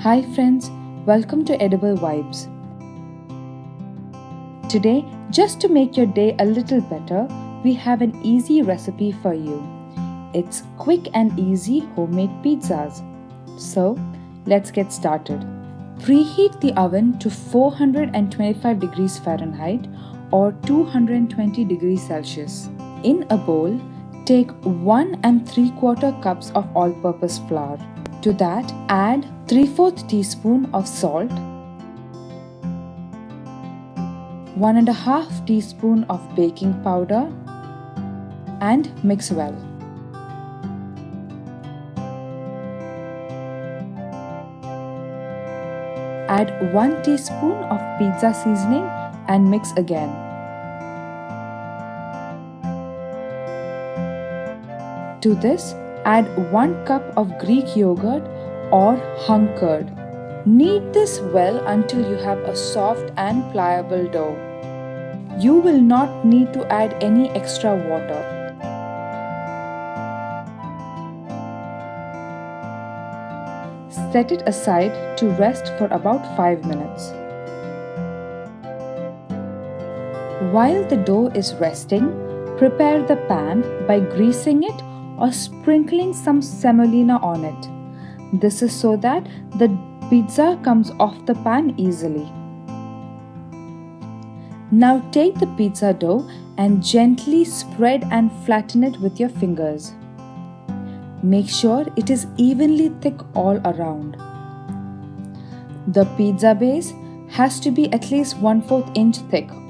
Hi friends, welcome to Edible Vibes. Today, just to make your day a little better, we have an easy recipe for you. It's quick and easy homemade pizzas. So, let's get started. Preheat the oven to 425 degrees Fahrenheit or 220 degrees Celsius. In a bowl, take 1 3/4 cups of all-purpose flour. To that, add 3/4 teaspoon of salt, 1 1/2 teaspoon of baking powder, and mix well. Add 1 teaspoon of pizza seasoning and mix again. To this, add 1 cup of Greek yogurt or hung curd. Knead this well until you have a soft and pliable dough. You will not need to add any extra water. Set it aside to rest for about 5 minutes. While the dough is resting, prepare the pan by greasing it or sprinkling some semolina on it. This is so that the pizza comes off the pan easily. Now take the pizza dough and gently spread and flatten it with your fingers. Make sure it is evenly thick all around. The pizza base has to be at least 1/4 inch thick.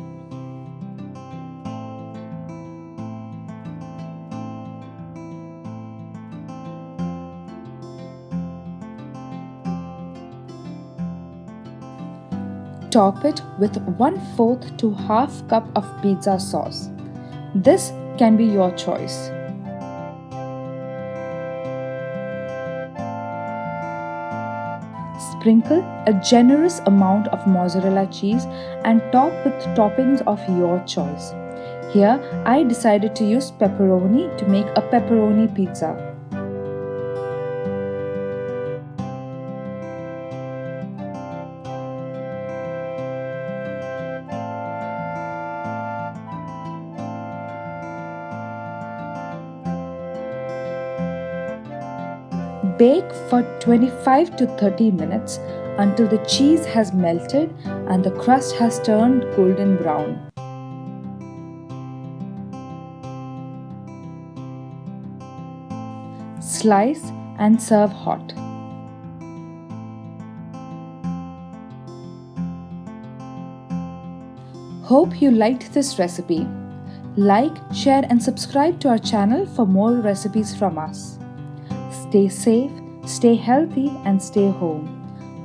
Top it with 1/4 to 1/2 cup of pizza sauce. This can be your choice. Sprinkle a generous amount of mozzarella cheese and top with toppings of your choice. Here, I decided to use pepperoni to make a pepperoni pizza. Bake for 25 to 30 minutes until the cheese has melted and the crust has turned golden brown. Slice and serve hot. Hope you liked this recipe. Like, share and subscribe to our channel for more recipes from us. Stay safe, stay healthy and stay home.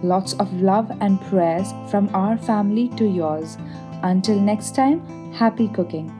Lots of love and prayers from our family to yours. Until next time, happy cooking.